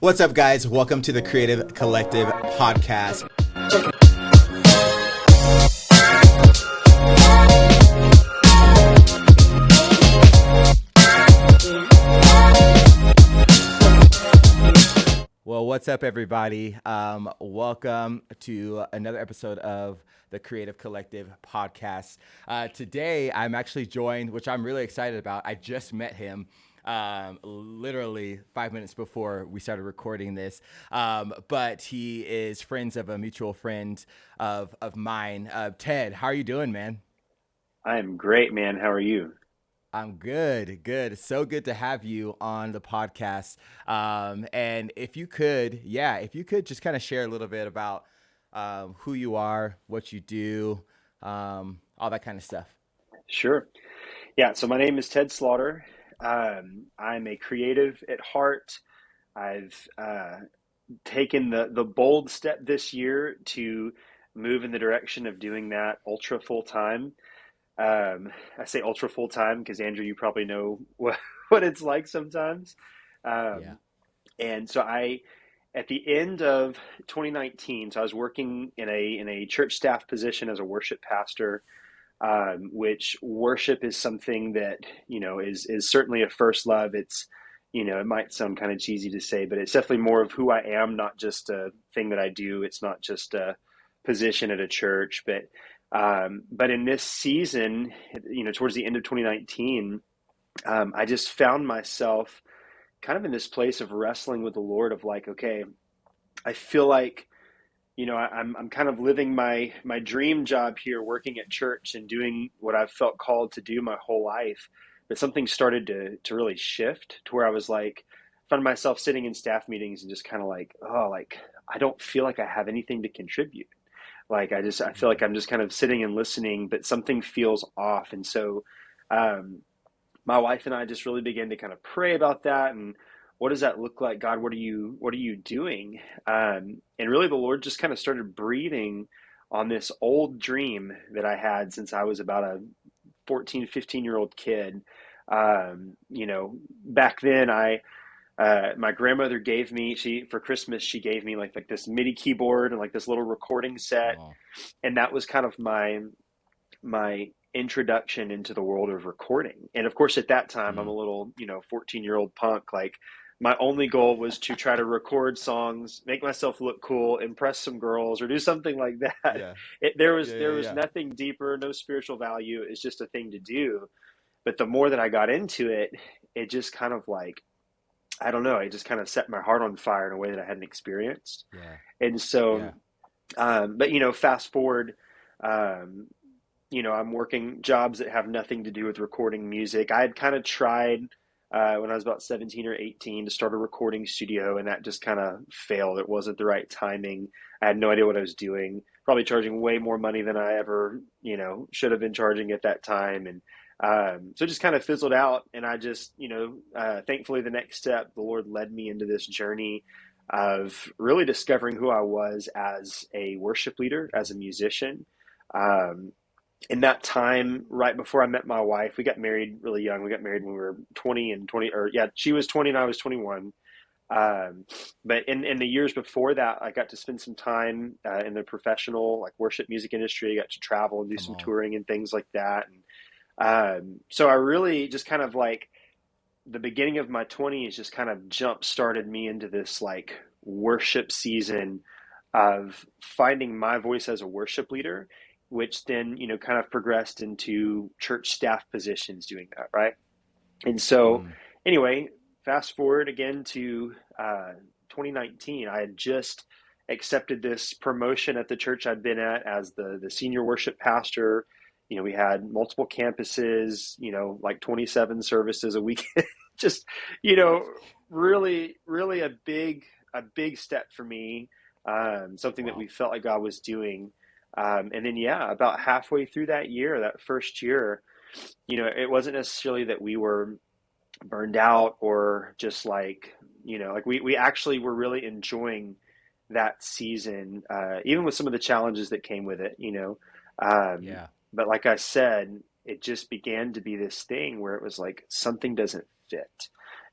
What's up, guys? Welcome to the Creative Collective podcast. Well, what's up, everybody? Welcome to another episode of the Creative Collective podcast. Today, I'm actually joined, which I'm really excited about. I just met him literally 5 minutes before we started recording this. But he is friends of a mutual friend of mine. Ted, how are you doing, man? I am great, man. How are you? I'm good, good. So good to have you on the podcast. And if you could, just kind of share a little bit about who you are, what you do, all that kind of stuff. Sure. Yeah, so my name is Ted Slaughter. I'm a creative at heart. I've taken the bold step this year to move in the direction of doing that ultra full time. I say ultra full time because Andrew, you probably know what it's like sometimes. Yeah. Um, and so at the end of 2019, so I was working in a church staff position as a worship pastor, which worship is something that is certainly a first love. It's it might sound kind of cheesy to say, but it's definitely more of who I am, not just a thing that I do. It's not just a position at a church, but in this season, towards the end of 2019, I just found myself kind of in this place of wrestling with the Lord of like, okay, I feel like I'm kind of living my dream job here, working at church and doing what I've felt called to do my whole life. But something started to really shift to where I was like, found myself sitting in staff meetings and just kind of like, oh, like I don't feel like I have anything to contribute. Like I feel like I'm just kind of sitting and listening, but something feels off. And so um, my wife and I just really began to kind of pray about that and what does that look like, God? What are you doing? And really, the Lord just kind of started breathing on this old dream that I had since I was about a 14, 15-year-old kid. Back then, I my grandmother gave me she for Christmas she gave me like this MIDI keyboard and like this little recording set, Oh, and that was kind of my introduction into the world of recording. And of course, at that time, I'm a mm, little, 14-year-old punk. Like, my only goal was to try to record songs, make myself look cool, impress some girls, or do something like that. yeah, There was yeah, there yeah, was yeah. nothing deeper, no spiritual value. It's just a thing to do. But the more that I got into it, it just kind of like I don't know, it just kind of set my heart on fire in a way that I hadn't experienced. Yeah, And so, yeah. but fast forward. Um, I'm working jobs that have nothing to do with recording music. I had kind of tried when I was about 17 or 18 to start a recording studio, and that just kind of failed. It wasn't the right timing. I had no idea what I was doing. Probably charging way more money than I ever, should have been charging at that time. And so it just kind of fizzled out. And I just, thankfully, the next step, the Lord led me into this journey of really discovering who I was as a worship leader, as a musician. Um, in that time, right before I met my wife, we got married really young. We got married when we were 20 and 20, or yeah, she was 20 and I was 21. Um, but in the years before that, I got to spend some time in the professional, like worship music industry. I got to travel and do Come some on. touring and things like that. And so I really just kind of like the beginning of my 20s just kind of jump started me into this like worship season of finding my voice as a worship leader, which then, kind of progressed into church staff positions doing that, right? And so, Mm, anyway, fast forward again to 2019, I had just accepted this promotion at the church I'd been at as the senior worship pastor. We had multiple campuses, like 27 services a week. Just, you know, really, really a big step for me. Something that wow. we felt like God was doing. And then, yeah, about halfway through that year, that first year, it wasn't necessarily that we were burned out or just like, like we actually were really enjoying that season, even with some of the challenges that came with it. Um, Yeah. but like I said, it just began to be this thing where it was like something doesn't fit.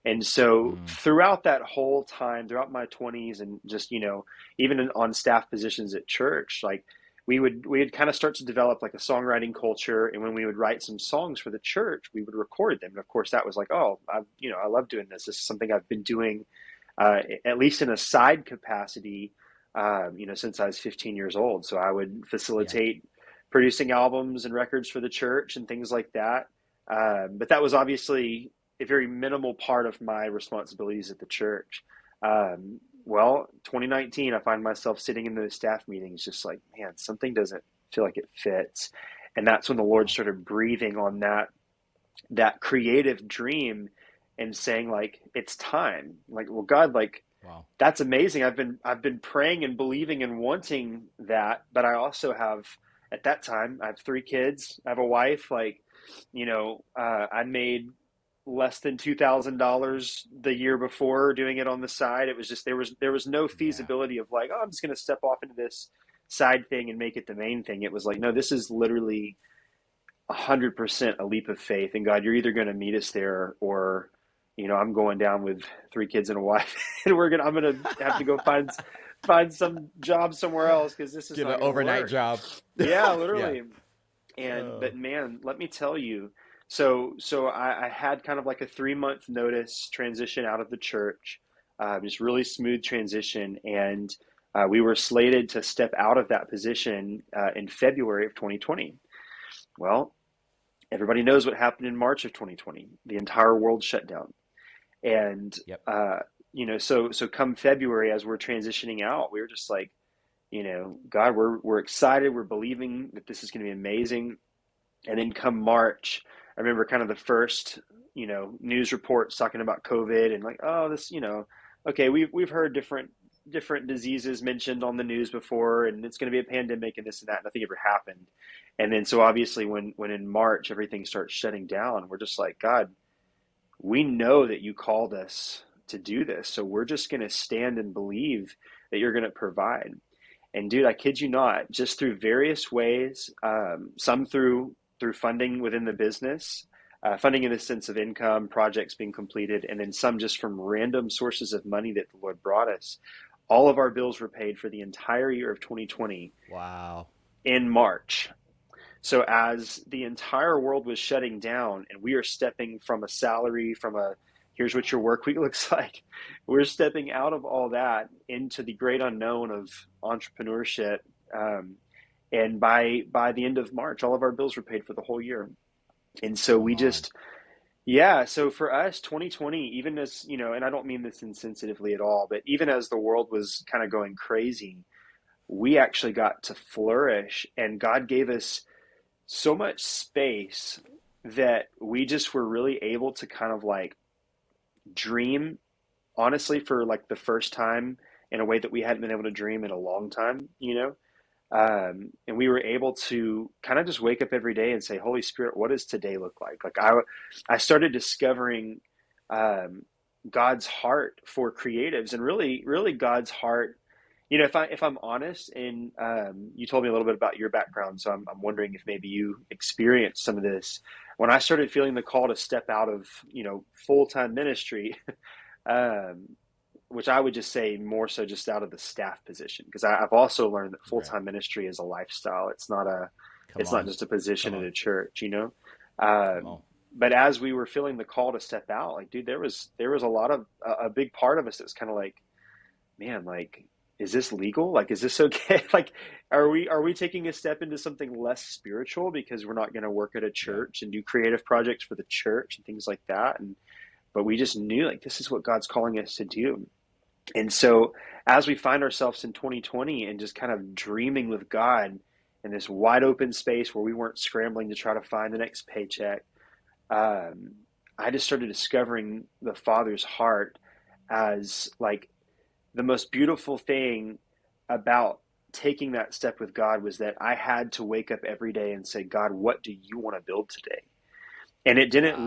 And so Mm. throughout that whole time, throughout my 20s and just, even on staff positions at church, like we would kind of start to develop like a songwriting culture. And when we would write some songs for the church, we would record them. And of course that was like, oh, I love doing this. This is something I've been doing, at least in a side capacity, since I was 15 years old. So I would Yeah. facilitate producing albums and records for the church and things like that. But that was obviously a very minimal part of my responsibilities at the church. Well, 2019, I find myself sitting in those staff meetings, just like, man, something doesn't feel like it fits. And that's when the Lord Wow. started breathing on that creative dream and saying, like, it's time. Like, well, God, like, Wow. that's amazing. I've been praying and believing and wanting that, but I also have, at that time, I have 3 kids. I have a wife. Like, I made less than $2,000 the year before doing it on the side. It was just there was no Yeah. feasibility of like, oh, I'm just going to step off into this side thing and make it the main thing. It was like, no, this is literally 100% a leap of faith. And God, you're either going to meet us there, or I'm going down with 3 kids and a wife, and I'm gonna have to go find some job somewhere else because this is Get not an going to overnight work. job. Yeah, Yeah. literally. Oh. But man, let me tell you, so I had kind of like a 3 month notice transition out of the church, just really smooth transition, and we were slated to step out of that position in February of 2020. Well, everybody knows what happened in March of 2020. The entire world shut down, and Yep. so come February, as we're transitioning out, we were just like, God, we're excited, we're believing that this is going to be amazing. And then come March, I remember kind of the first, news reports talking about COVID and like, oh, this, okay, we've heard different diseases mentioned on the news before, and it's going to be a pandemic and this and that. Nothing ever happened. And then so obviously when in March everything starts shutting down, we're just like, God, we know that you called us to do this, so we're just going to stand and believe that you're going to provide. And dude, I kid you not, just through various ways, some through funding within the business, funding in the sense of income, projects being completed, and then some just from random sources of money that the Lord brought us. All of our bills were paid for the entire year of 2020 Wow. in March. So as the entire world was shutting down and we are stepping from a salary, from a here's what your work week looks like, we're stepping out of all that into the great unknown of entrepreneurship. And by the end of March, all of our bills were paid for the whole year. And so Come we on. just, yeah. So for us, 2020, even as, and I don't mean this insensitively at all, but even as the world was kind of going crazy, we actually got to flourish, and God gave us so much space that we just were really able to kind of like dream, honestly, for like the first time in a way that we hadn't been able to dream in a long time. And we were able to kind of just wake up every day and say, Holy Spirit, what does today look like? Like I started discovering um, God's heart for creatives, and really, really God's heart. If I'm honest, and you told me a little bit about your background, so I'm wondering if maybe you experienced some of this. When I started feeling the call to step out of full time ministry, um, which I would just say more so just out of the staff position, because I've also learned that full Right. time ministry is a lifestyle. It's not a, Come it's not on. just a Come position in on. a church. Come Um, on. but as we were feeling the call to step out, like, dude, there was a lot of a big part of us that was kind of like, man, like, is this legal? Like, is this okay? Like, are we taking a step into something less spiritual because we're not going to work at a Yeah. church and do creative projects for the church and things like that? And but we just knew like this is what God's calling us to do. And so as we find ourselves in 2020 and just kind of dreaming with God in this wide open space where we weren't scrambling to try to find the next paycheck, um, I just started discovering the Father's heart as like the most beautiful thing about taking that step with God was that I had to wake up every day and say, God, what do you want to build today? And Wow. it didn't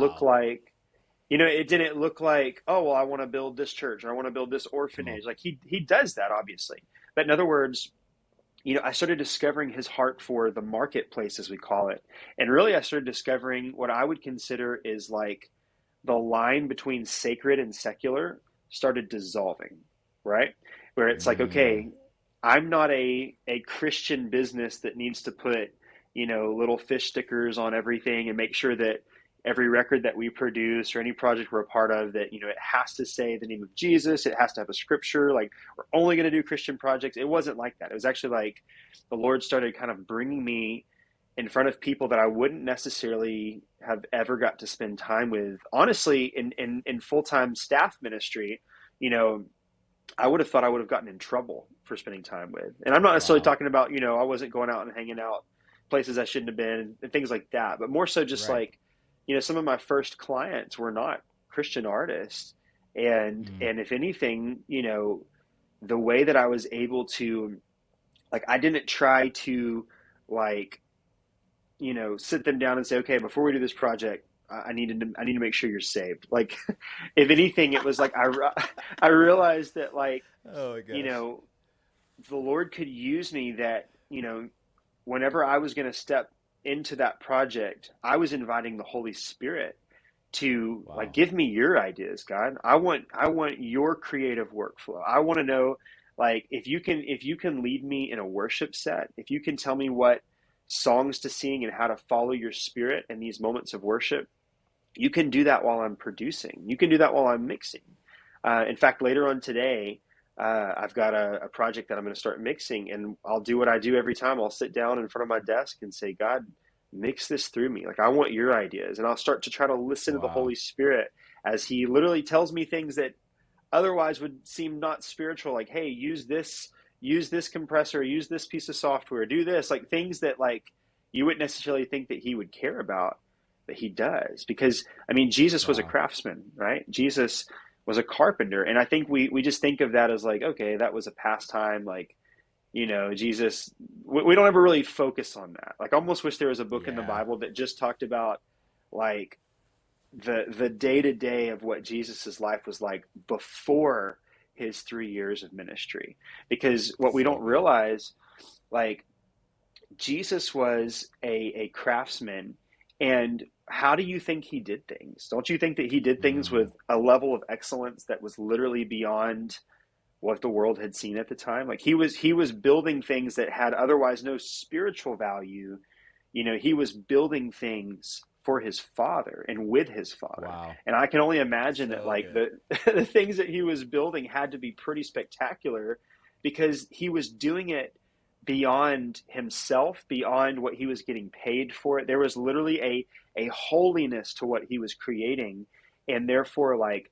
look like, oh, well, I want to build this church or I want to build this Come on. orphanage. Like he does that, obviously. But in other words, I started discovering his heart for the marketplace, as we call it. And really, I started discovering what I would consider is like the line between sacred and secular started dissolving, right? Where it's like, Mm, okay, I'm not a Christian business that needs to put, little fish stickers on everything and make sure that every record that we produce or any project we're a part of, that, it has to say the name of Jesus, it has to have a scripture, like we're only going to do Christian projects. It wasn't like that. It was actually like the Lord started kind of bringing me in front of people that I wouldn't necessarily have ever got to spend time with. Honestly, in full-time staff ministry, you know, I would have thought I would have gotten in trouble for spending time with. And I'm not necessarily wow. talking about, I wasn't going out and hanging out places I shouldn't have been and things like that, but more so just Right. like, some of my first clients were not Christian artists. And if anything, the way that I was able to, like, I didn't try to, like, sit them down and say, okay, before we do this project, I need to make sure you're saved. Like, if anything, it was like I realized that, like, Oh my you gosh. know, the Lord could use me, that, whenever I was going to step into that project, I was inviting the Holy Spirit to, like, Wow. give me your ideas, God. I want your creative workflow. I want to know, like, if you can lead me in a worship set, if you can tell me what songs to sing and how to follow your spirit in these moments of worship, you can do that while I'm producing. You can do that while I'm mixing. In fact, later on today, I've got a project that I'm going to start mixing, and I'll do what I do every time. I'll sit down in front of my desk and say, God, mix this through me. Like, I want your ideas. And I'll start to try to listen to the Wow. Holy Spirit as He literally tells me things that otherwise would seem not spiritual. Like, hey, use this compressor, use this piece of software, do this, like things that, like, you wouldn't necessarily think that He would care about, but He does. Because, I mean, Jesus was a Wow. craftsman, right? Jesus was a carpenter. And I think we just think of that as like, okay, that was a pastime. Like, Jesus, we don't ever really focus on that. Like, I almost wish there was a book in the Yeah. Bible that just talked about, like, the day to day of what Jesus's life was like before his 3 years of ministry. Because what we So don't good. realize, like, Jesus was a craftsman. And how do you think he did things? Don't you think that he did things Mm, with a level of excellence that was literally beyond what the world had seen at the time? Like, he was building things that had otherwise no spiritual value. He was building things for his father and with his father. wow. And I can only imagine that, So like, good. the things that he was building had to be pretty spectacular, because he was doing it beyond himself, beyond what he was getting paid for it. There was literally a holiness to what he was creating. And therefore, like,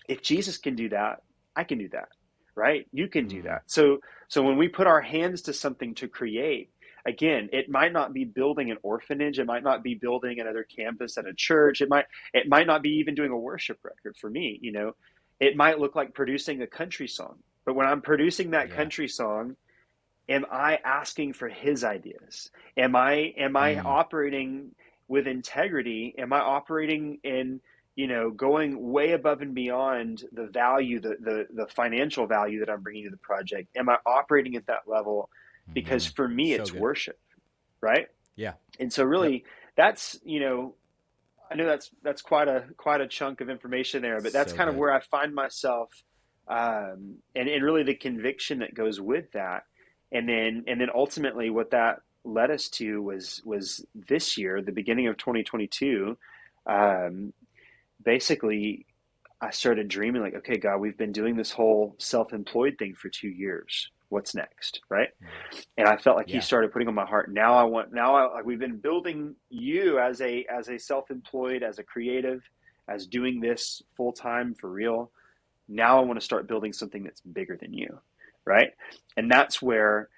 if Jesus can do that, I can do that, right? You can do Mm, that. So when we put our hands to something to create, again, it might not be building an orphanage, it might not be building another campus at a church, it might not be even doing a worship record for me, It might look like producing a country song. But when I'm producing that yeah. country song, am I asking for his ideas? Am I Mm, operating with integrity? Am I operating in, going way above and beyond the value, the financial value that I'm bringing to the project? Am I operating at that level? Because mm. for me, So it's good. worship, right? Yeah. And so Yep. really, that's, I know that's quite a chunk of information there, but that's So kind of good. where I find myself, and really the conviction that goes with that, and then ultimately what that led us to was this year, the beginning of 2022. Um, Basically, I started dreaming, like, okay, God, we've been doing this whole self-employed thing for 2 years. What's next, right? Mm, And I felt like He yeah. started putting on my heart. Like, we've been building you as a self-employed, as a creative, as doing this full time for real. Now I want to start building something that's bigger than you, right? And that's where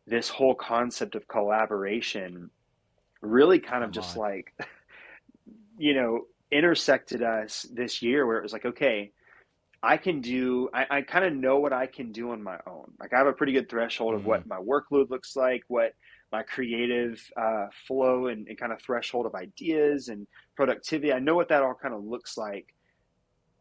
this whole concept of collaboration really kind of Come just, on. like, intersected us this year, where it was like, okay, I kind of know what I can do on my own. Like, I have a pretty good threshold of Mm, what my workload looks like, what my creative flow and kind of threshold of ideas and productivity. I know what that all kind of looks like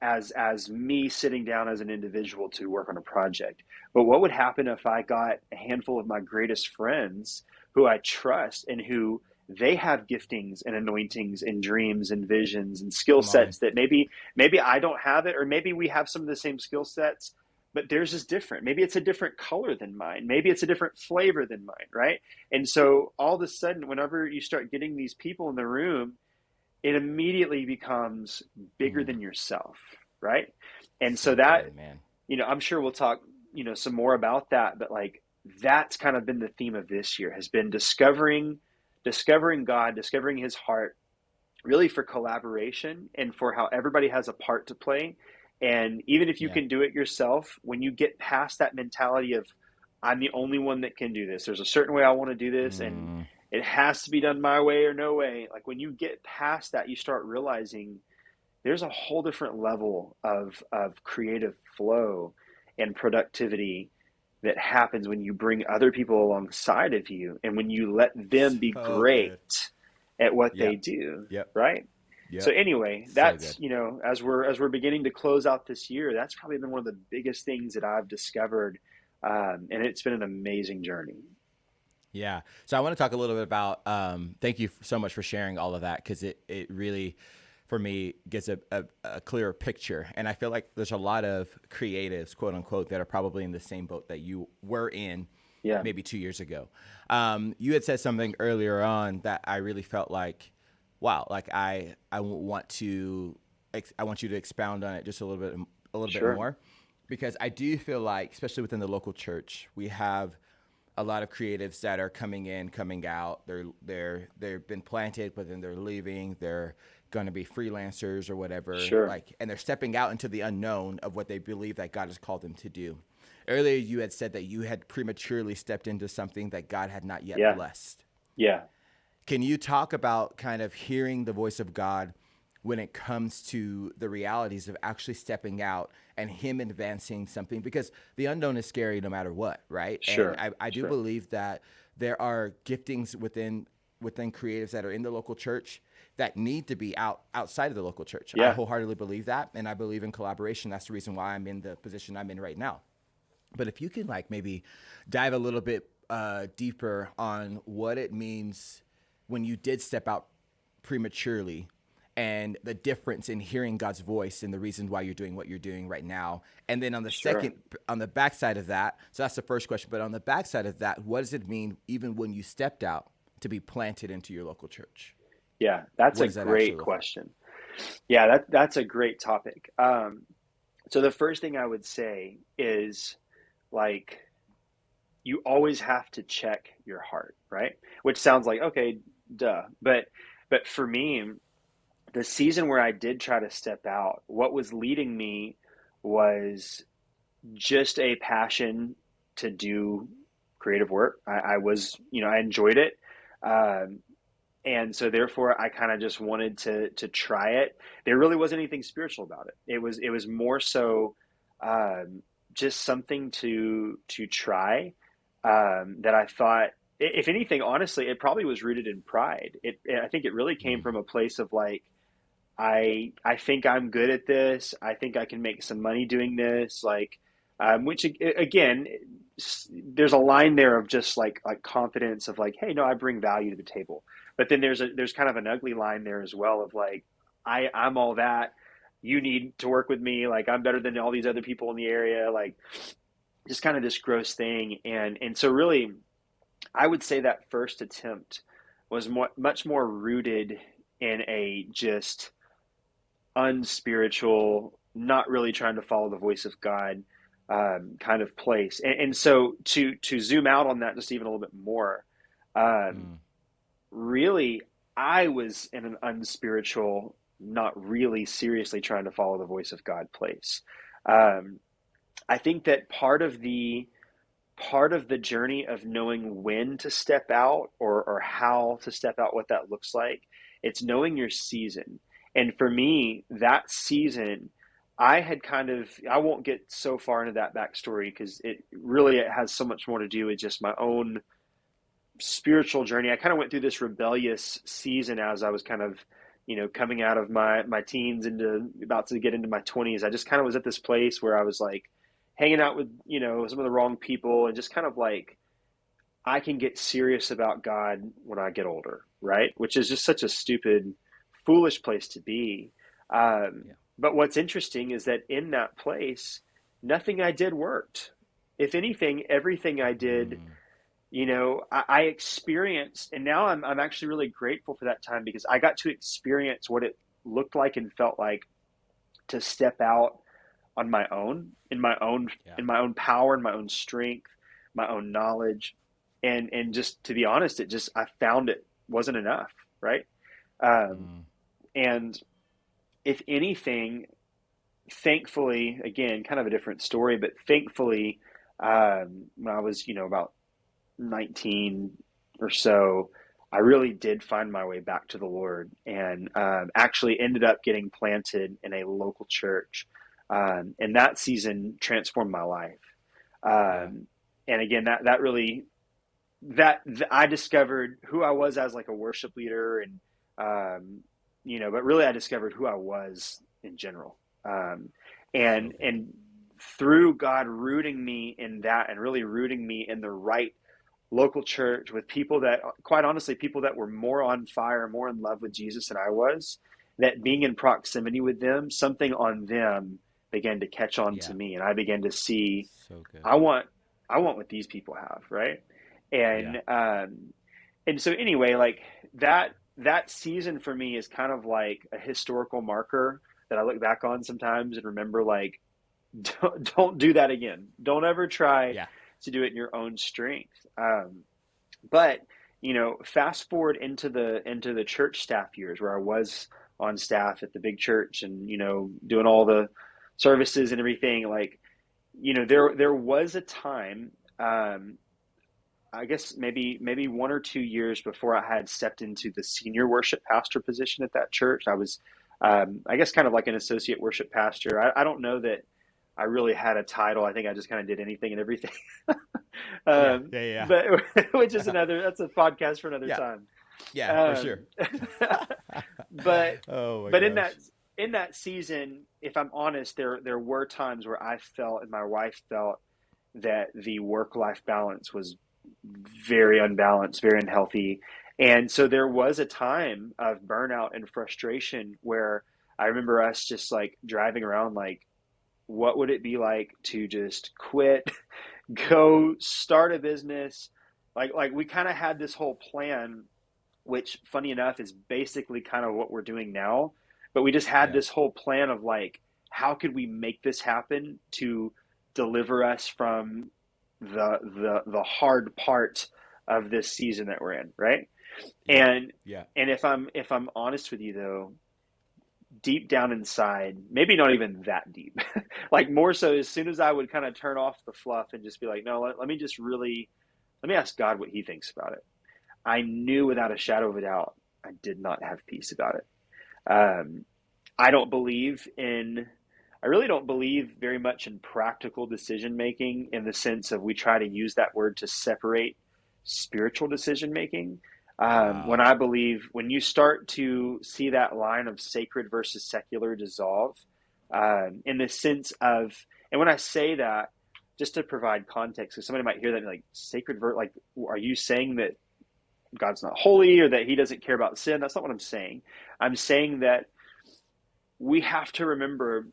as me sitting down as an individual to work on a project. But what would happen if I got a handful of my greatest friends who I trust and who they have giftings and anointings and dreams and visions and skill Come on. sets that maybe I don't have it, or maybe we have some of the same skill sets, but theirs is different. Maybe it's a different color than mine. Maybe it's a different flavor than mine, right? And so all of a sudden, whenever you start getting these people in the room, it immediately becomes bigger Mm, than yourself, right? And so so that, good, man. I'm sure we'll talk, some more about that, but like that's kind of been the theme of this year, has been discovering God, discovering his heart, really for collaboration and for how everybody has a part to play. And even if you Yeah. can do it yourself, when you get past that mentality of, I'm the only one that can do this, there's a certain way I want to do this, and Mm, it has to be done my way or no way. Like when you get past that, you start realizing there's a whole different level of creative flow and productivity that happens when you bring other people alongside of you and when you let them be so great good. at what they Yep. do, Yep. right? So Yep. anyway, So that's, good. as we're beginning to close out this year, that's probably been one of the biggest things that I've discovered, and it's been an amazing journey. Yeah. So I want to talk a little bit about, thank you so much for sharing all of that, because it really, for me, gets a clearer picture. And I feel like there's a lot of creatives, quote unquote, that are probably in the same boat that you were in Yeah, maybe 2 years ago. You had said something earlier on that I really felt like, wow, like I want you to expound on it just a little bit sure. more, because I do feel like, especially within the local church, we have a lot of creatives that are coming in, coming out. They've been planted, but then they're leaving. They're going to be freelancers or whatever, Sure. like, and they're stepping out into the unknown of what they believe that God has called them to do. Earlier, you had said that you had prematurely stepped into something that God had not yet Yeah. blessed. Yeah. Can you talk about kind of hearing the voice of God when it comes to the realities of actually stepping out and Him advancing something? Because the unknown is scary no matter what, right? And Sure. I do Sure. believe that there are giftings within creatives that are in the local church that need to be outside of the local church. I Yeah. wholeheartedly believe that, and I believe in collaboration. That's the reason why I'm in the position I'm in right now. But if you can like maybe dive a little bit deeper on what it means when you did step out prematurely, and the difference in hearing God's voice and the reason why you're doing what you're doing right now. And then Sure. on the backside of that, so that's the first question, but on the backside of that, what does it mean even when you stepped out to be planted into your local church? Yeah. That's What a does that actually great look like? question. Yeah, that's a great topic. So the first thing I would say is, like, you always have to check your heart, right? Which sounds like, okay, duh. But for me, the season where I did try to step out, what was leading me was just a passion to do creative work. I was, I enjoyed it. Um, and so therefore I kind of just wanted to try it. There really wasn't anything spiritual about it. It was more so, um, just something to try, that I thought, if anything, honestly, it probably was rooted in pride. I think it really came Mm, from a place of like, I think I'm good at this. I think I can make some money doing this. Like, which again, there's a line there of just like confidence of like, hey, no, I bring value to the table. But then there's kind of an ugly line there as well of like, I'm all that. You need to work with me. Like I'm better than all these other people in the area. Like just kind of this gross thing. And so really, I would say that first attempt was much more rooted in a just unspiritual, not really trying to follow the voice of God, kind of place. And so to zoom out on that just even a little bit more, um, mm, really, I was in an unspiritual, not really seriously trying to follow the voice of God place. Um, I think that part of the journey of knowing when to step out, or how to step out, what that looks like, it's knowing your season. And for me, that season, I won't get so far into that backstory because it has so much more to do with just my own spiritual journey. I kind of went through this rebellious season as I was kind of, coming out of my teens into about to get into my 20s. I just kind of was at this place where I was like hanging out with, some of the wrong people, and just kind of like, I can get serious about God when I get older. right? Which is just such a stupid, foolish place to be. Yeah. But what's interesting is that in that place, nothing I did worked. If anything, everything I did, Mm. I experienced, and now I'm actually really grateful for that time because I got to experience what it looked like and felt like to step out on my own, Yeah. in my own power, in my own strength, my own knowledge, and just to be honest, I found it wasn't enough, right? Um, Mm. and if anything, thankfully, again, kind of a different story, but thankfully, when I was about 19 or so, I really did find my way back to the Lord, and actually ended up getting planted in a local church. And that season transformed my life. Yeah. Um, and again, that really I discovered who I was as like a worship leader, and but really I discovered who I was in general. Um, So good. and through God rooting me in that, and really rooting me in the right local church with people that, quite honestly, people that were more on fire, more in love with Jesus than I was, that being in proximity with them, something on them began to catch on to Yeah. me. And I began to see, So good. I want, I want what these people have. Right. Yeah. And so anyway, like that season for me is kind of like a historical marker that I look back on sometimes and remember, like, don't do that again. Don't ever try Yeah. to do it in your own strength. But fast forward into the church staff years where I was on staff at the big church, and doing all the services and everything. Like, there was a time, I guess maybe 1 or 2 years before I had stepped into the senior worship pastor position at that church. I was, I guess, kind of like an associate worship pastor. I don't know that I really had a title. I think I just kind of did anything and everything. Yeah. Yeah. But which is Yeah. that's a podcast for another Yeah. time. Yeah. For sure. Um, but Oh my but gosh. in that season, if I'm honest, there were times where I felt, and my wife felt, that the work life balance was very unbalanced, very unhealthy. And so there was a time of burnout and frustration where I remember us just like driving around, like, what would it be like to just quit, go start a business? Like we kind of had this whole plan, which funny enough is basically kind of what we're doing now. But we just had Yeah. this whole plan of like, how could we make this happen to deliver us from the hard part of this season that we're in, right? Yeah. And Yeah. if I'm honest with you though, deep down inside, maybe not even that deep, like more so as soon as I would kind of turn off the fluff and just be like, no, let me just really, let me ask God what he thinks about it. I knew without a shadow of a doubt I did not have peace about it. Um, I don't believe in, I really don't believe very much in practical decision making in the sense of we try to use that word to separate spiritual decision making. When Wow. I believe, when you start to see that line of sacred versus secular dissolve, in the sense of, and when I say that, just to provide context, because somebody might hear that and be like, like, are you saying that God's not holy or that he doesn't care about sin? That's not what I'm saying. I'm saying that we have to remember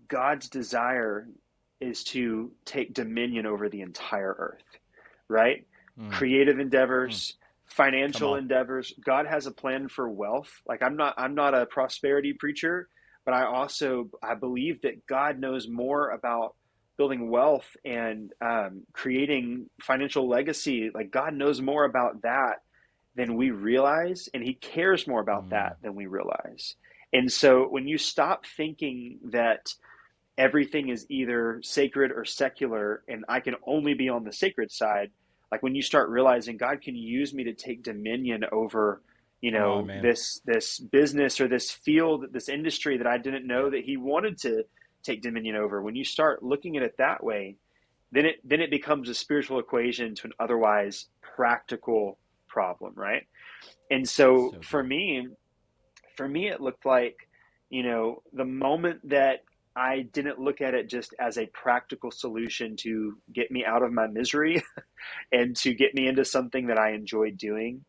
God's desire is to take dominion over the entire earth, right? Mm. Creative Mm. endeavors, Come financial on. endeavors. God has a plan for wealth. Like, I'm not a prosperity preacher, but I believe that God knows more about building wealth and creating financial legacy. Like, God knows more about that than we realize, and he cares more about Mm. that than we realize. And so when you stop thinking that everything is either sacred or secular, and I can only be on the sacred side, like when you start realizing God can use me to take dominion over, Come on, man. this business or this field, this industry that I didn't know Yeah. that he wanted to take dominion over. When you start looking at it that way, then it becomes a spiritual equation to an otherwise practical problem, right? And so So good. for me, it looked like, the moment that I didn't look at it just as a practical solution to get me out of my misery and to get me into something that I enjoyed doing,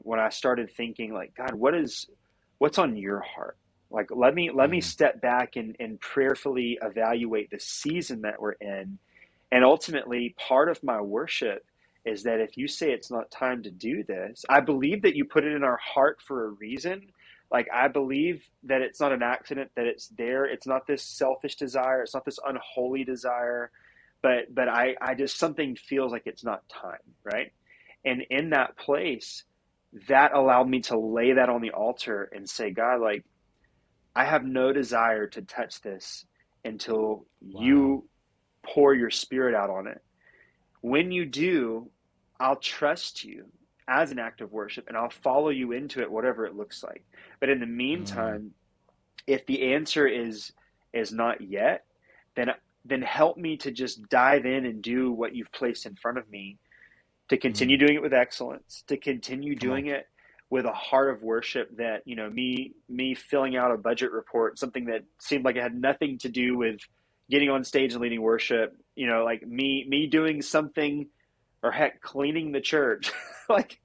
when I started thinking like, God, what's on your heart? Like, let me Mm, step back and prayerfully evaluate the season that we're in. And ultimately, part of my worship is that if you say it's not time to do this, I believe that you put it in our heart for a reason. Like, I believe that it's not an accident that it's there. It's not this selfish desire. It's not this unholy desire. But I just, something feels like it's not time, right? And in that place, that allowed me to lay that on the altar and say, God, like, I have no desire to touch this until wow. you pour your spirit out on it. When you do, I'll trust you as an act of worship and I'll follow you into it, whatever it looks like. But in the Mm, meantime, if the answer is not yet, then help me to just dive in and do what you've placed in front of me, to continue mm, doing it with excellence, to continue come on. doing it with a heart of worship. That, me filling out a budget report, something that seemed like it had nothing to do with getting on stage and leading worship, like me doing something, or heck, cleaning the church, like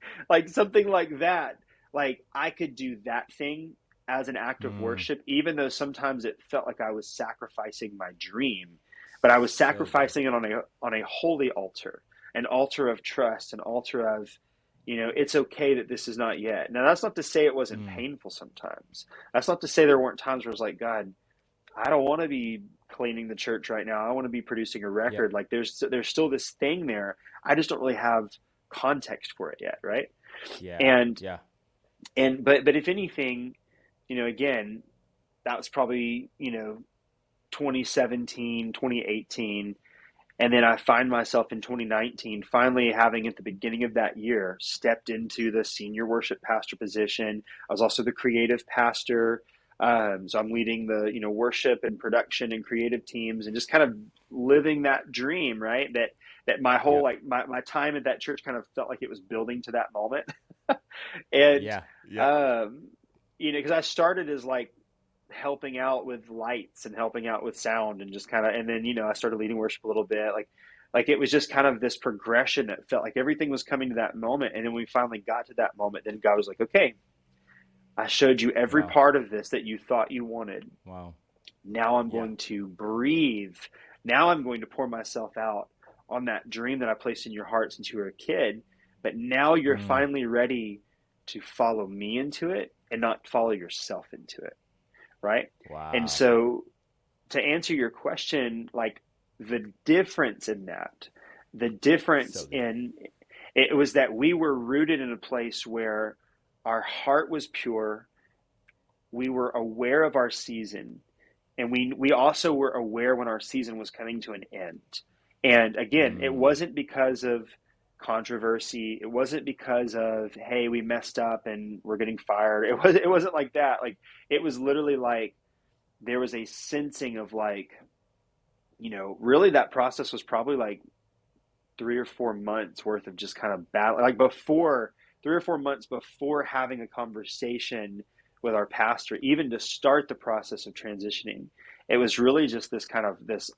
something like that. Like, I could do that thing as an act of Mm, worship, even though sometimes it felt like I was sacrificing my dream, but I was so good. sacrificing it on a holy altar, an altar of trust, an altar of, it's okay that this is not yet. Now, that's not to say it wasn't Mm, painful sometimes. That's not to say there weren't times where it's like, God, I don't want to be cleaning the church right now. I want to be producing a yep. record. Like, there's still this thing there. I just don't really have context for it yet, right? Yeah. And Yeah. but if anything, again, that was probably, 2017, 2018. And then I find myself in 2019 finally having, at the beginning of that year, stepped into the senior worship pastor position. I was also the creative pastor. So I'm leading the, worship and production and creative teams, and just kind of living that dream, right? That my whole, Yep. like, my time at that church kind of felt like it was building to that moment. And Yeah. Yep. um, because I started as like helping out with lights and helping out with sound, and just kind of, and then, I started leading worship a little bit, like it was just kind of this progression that felt like everything was coming to that moment. And then we finally got to that moment, then God was like, okay, I showed you every Wow. part of this that you thought you wanted. Wow. Now I'm Yeah. going to breathe. Now I'm going to pour myself out on that dream that I placed in your heart since you were a kid. But now you're Mm, finally ready to follow me into it and not follow yourself into it, right? And wow. so, to answer your question, like, the difference in that, the difference So good. in it was that we were rooted in a place where our heart was pure, we were aware of our season, and we also were aware when our season was coming to an end. And again, it Mm, wasn't because of controversy. It wasn't because of, hey, we messed up and we're getting fired. It wasn't like that. Like, it was literally like there was a sensing of, like, really that process was probably like 3 or 4 months worth of just kind of battle, like, before 3 or 4 months before having a conversation with our pastor, even to start the process of transitioning. It was really just this kind of this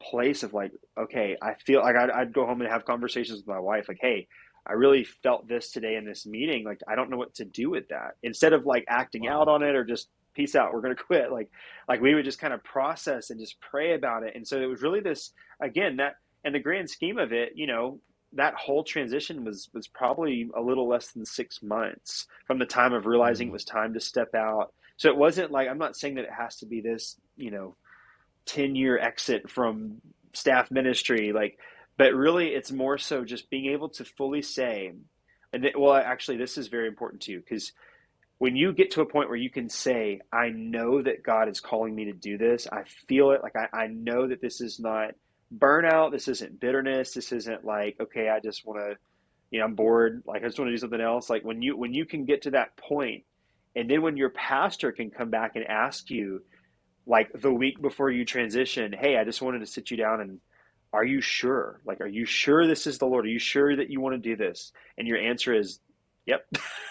place of like, okay, I feel like I'd go home and have conversations with my wife, like, hey, I really felt this today in this meeting. Like, I don't know what to do with that. Instead of like acting out wow. on it or just peace out, we're going to quit. Like we would just kind of process and just pray about it. And so it was really this, again, that, in the grand scheme of it, that whole transition was probably a little less than 6 months from the time of realizing it Mm, was time to step out. So it wasn't like, I'm not saying that it has to be this, 10-year exit from staff ministry, like, but really it's more so just being able to fully say, well, actually, this is very important too, because when you get to a point where you can say, I know that God is calling me to do this, I feel it, like, I know that this is not burnout, this isn't bitterness, this isn't like, okay, I just want to, I'm bored, like, I just want to do something else. Like, when you can get to that point, and then when your pastor can come back and ask you, like, the week before you transition, hey, I just wanted to sit you down, and are you sure? Like, are you sure this is the Lord? Are you sure that you want to do this? And your answer is, yep.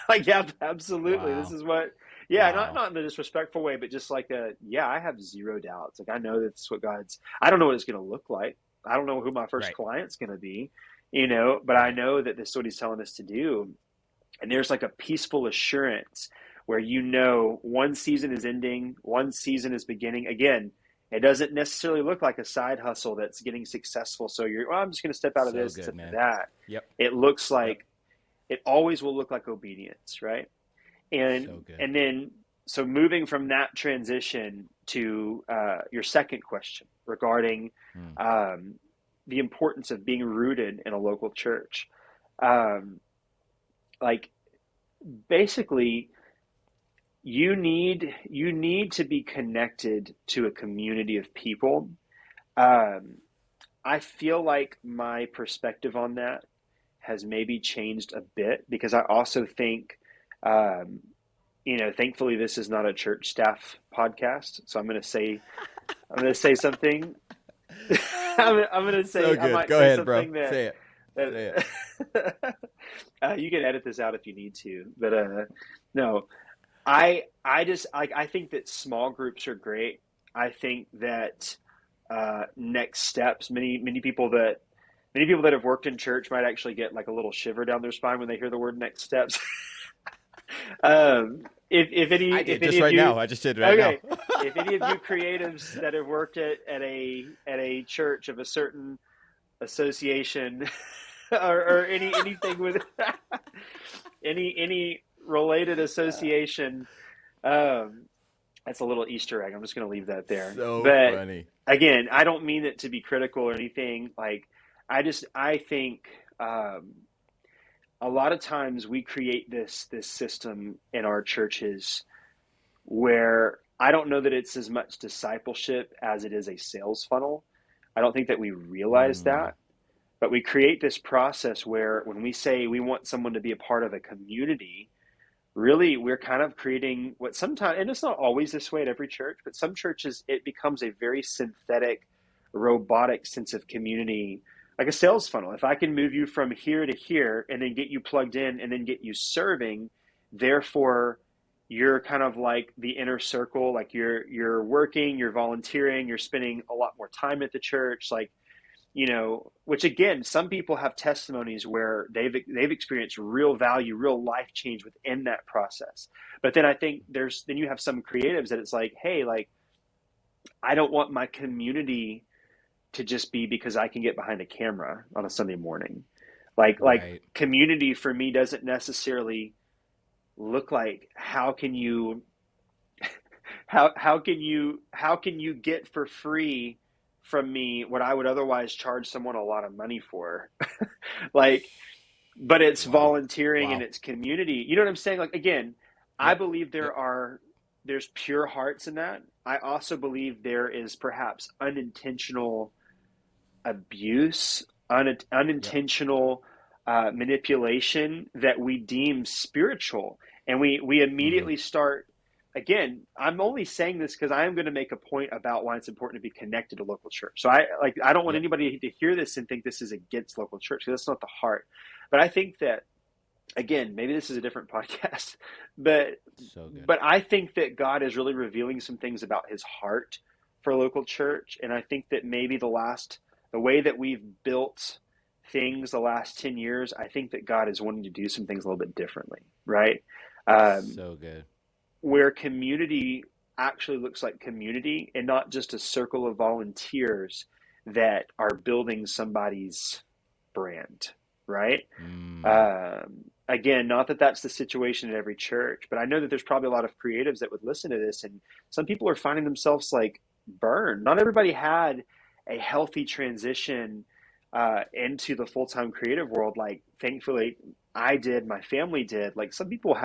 Like, yeah, absolutely. This wow. is what, yeah, Wow. not in a disrespectful way, but just like yeah, I have zero doubts. Like, I know that's what I don't know what it's going to look like. I don't know who my first Right. client's going to be, but I Right. know that this is what he's telling us to do. And there's like a peaceful assurance where you know one season is ending, one season is beginning. Again, it doesn't necessarily look like a side hustle that's getting successful. So you're, I'm just going to step out of So this and good, step into man. that. Yep. It looks Yep. like it always will look like obedience, right? So good. And then so moving from that transition to your second question regarding Mm. um, the importance of being rooted in a local church, um, like basically you need to be connected to a community of people. Um, I feel like my perspective on that has maybe changed a bit because I also think, um, thankfully this is not a church staff podcast, so I'm going to say something. I'm going to So say I good. might Go say ahead, bro. something Say it. Say it. that you can edit this out if you need to, but no, I just like I think that small groups are great. I think that next steps. Many people that have worked in church might actually get like a little shiver down their spine when they hear the word next steps. I If did any just of right you, now. I just did right now. okay, if any of you creatives that have worked at a church of a certain association or anything with any related association, um, that's a little Easter egg. I'm just going to leave that there. So But funny. again, I don't mean it to be critical or anything. Like, I think a lot of times we create this system in our churches where I don't know that it's as much discipleship as it is a sales funnel. I don't think that we realize Mm. that. But we create this process where when we say we want someone to be a part of a community, really we're kind of creating what sometimes, and it's not always this way at every church, but some churches it becomes a very synthetic, robotic sense of community, like a sales funnel. If I can move you from here to here and then get you plugged in and then get you serving, therefore you're kind of like the inner circle, like you're working, you're volunteering, you're spending a lot more time at the church, like, which again, some people have testimonies where they've experienced real value, real life change within that process. But then I think then you have some creatives that it's like, hey, like I don't want my community to just be because I can get behind a camera on a Sunday morning. Like Right. community for me doesn't necessarily look like how can you get for free from me what I would otherwise charge someone a lot of money for? Like, but it's Wow. volunteering and Wow. it's community. You know what I'm saying? Like again, I Yep. believe Yep. there's pure hearts in that. I also believe there is perhaps unintentional abuse, Yep. unintentional manipulation that we deem spiritual, and we Mm-hmm. immediately start. Again, I'm only saying this because I am going to make a point about why it's important to be connected to local church. So I don't want Yep. anybody to hear this and think this is against local church, because that's not the heart. But I think that, again, maybe this is a different podcast, but So good. I think that God is really revealing some things about His heart for local church, and I think that maybe the way that we've built things the last 10 years, I think that God is wanting to do some things a little bit differently, right? Um, So good. where community actually looks like community and not just a circle of volunteers that are building somebody's brand, right? Mm. Again, not that that's the situation at every church, but I know that there's probably a lot of creatives that would listen to this, and some people are finding themselves like burned. Not everybody had a healthy transition into the full time creative world. Like, thankfully, I did, my family did. Like, some people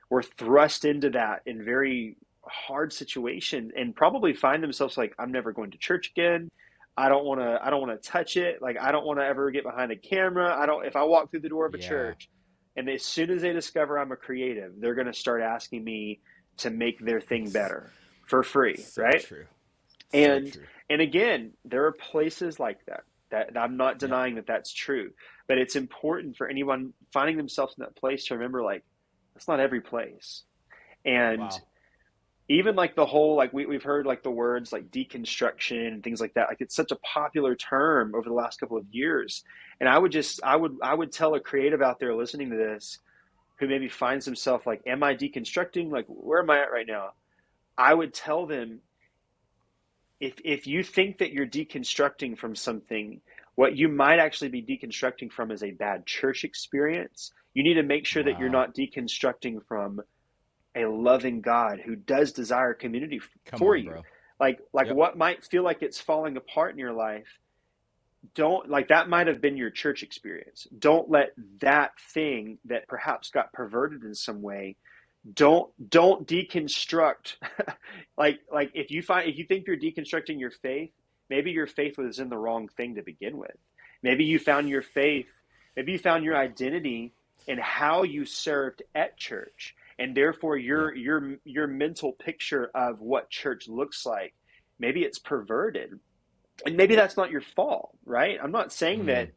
were thrust into that in very hard situation and probably find themselves like, I'm never going to church again. I don't want to touch it. Like, I don't want to ever get behind a camera. I don't, if I walk through the door of a Yeah. church and as soon as they discover I'm a creative, they're going to start asking me to make their thing better for free. So Right. true. So And, true. and again, there are places like that I'm not Yep. denying that that's true, but it's important for anyone finding themselves in that place to remember, like, that's not every place. And Wow. even like the whole, like we've heard like the words like deconstruction and things like that, like it's such a popular term over the last couple of years. And I would tell a creative out there listening to this, who maybe finds himself like, am I deconstructing? Like, where am I at right now? I would tell them, if you think that you're deconstructing from something, what you might actually be deconstructing from is a bad church experience. You need to make sure that you're Wow. not deconstructing from a loving God who does desire community Come for on, you. bro. Like Yep. what might feel like it's falling apart in your life, don't, like, that might have been your church experience. Don't let that thing that perhaps got perverted in some way, don't deconstruct. Like if you think you're deconstructing your faith, maybe your faith was in the wrong thing to begin with. Maybe you found your faith, maybe you found your Right. identity in how you served at church, and therefore Yeah. your mental picture of what church looks like, maybe it's perverted. And maybe that's not your fault, right? I'm not saying that,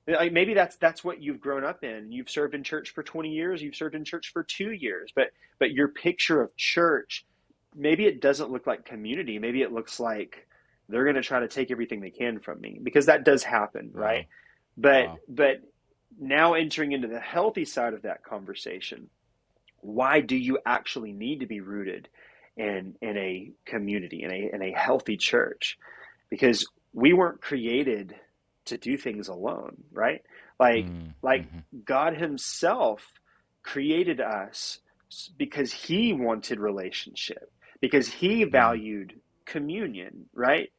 Mm. like, maybe that's what you've grown up in. You've served in church for 20 years, you've served in church for 2 years, but your picture of church, maybe it doesn't look like community. Maybe it looks like they're going to try to take everything they can from me, because that does happen, right? Wow. Wow. But now entering into the healthy side of that conversation, why do you actually need to be rooted in a community, in a healthy church? Because we weren't created to do things alone, right? Like Mm. like Hmm. God himself created us because he wanted relationship, because he Mm. valued communion, right?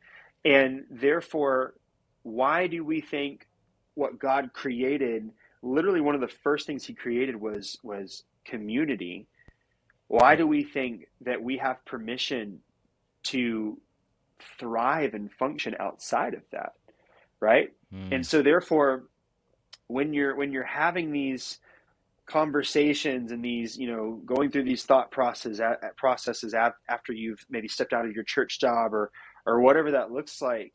And therefore, why do we think what God created, literally one of the first things he created was community? Why Yep. do we think that we have permission to thrive and function outside of that, right? And Mm. so therefore, when you're having these conversations and these, going through these thought processes after you've maybe stepped out of your church job, or whatever that looks like,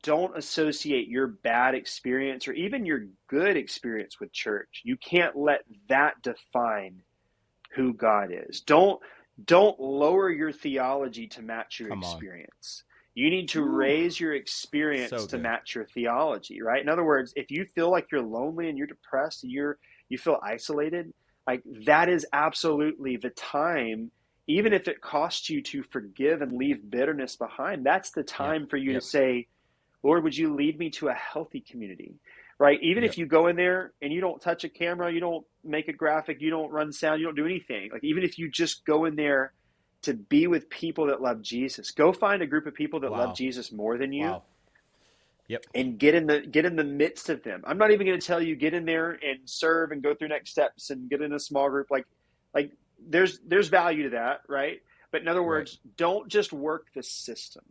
don't associate your bad experience or even your good experience with church. You can't let that define who God is. Don't lower your theology to match your Come on. experience. You need to Woo. raise your experience So to good. match your theology, right? In other words, if you feel like you're lonely and you're depressed and you feel isolated, like, that is absolutely the time, even if it costs you to forgive and leave bitterness behind, that's the Yep. time for you to Yep. say, Lord, would you lead me to a healthy community? Right? Even if Yep. you go in there and you don't touch a camera, you don't make a graphic, you don't run sound, you don't do anything. Like, even if you just go in there to be with people that love Jesus, go find a group of people that love Wow. Jesus more than you, Wow. Yep. and get in the midst of them. I'm not even going to tell you get in there and serve and go through next steps and get in a small group. Like there's value to that, right? But in other Right. words, don't just work the system.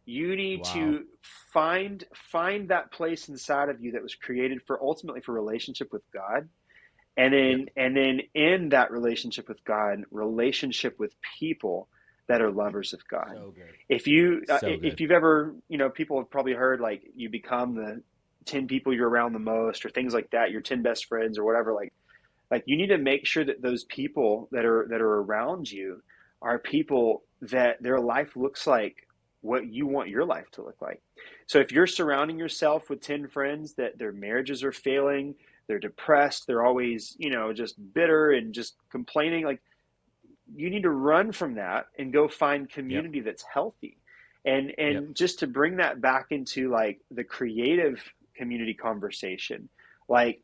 You need Wow. to find that place inside of you that was created for, ultimately, for relationship with God. And Yep. then in that relationship with God, relationship with people that are lovers of God. So good. If So good. you've ever, people have probably heard, like, you become the 10 people you're around the most, or things like that, your 10 best friends or whatever. Like, you need to make sure that those people that are around you are people that their life looks like what you want your life to look like. So if you're surrounding yourself with 10 friends that their marriages are failing, they're depressed, they're always, just bitter and just complaining, like, you need to run from that and go find Yep. community that's healthy. and Yep. and just to bring that back into, like, the creative community conversation, like,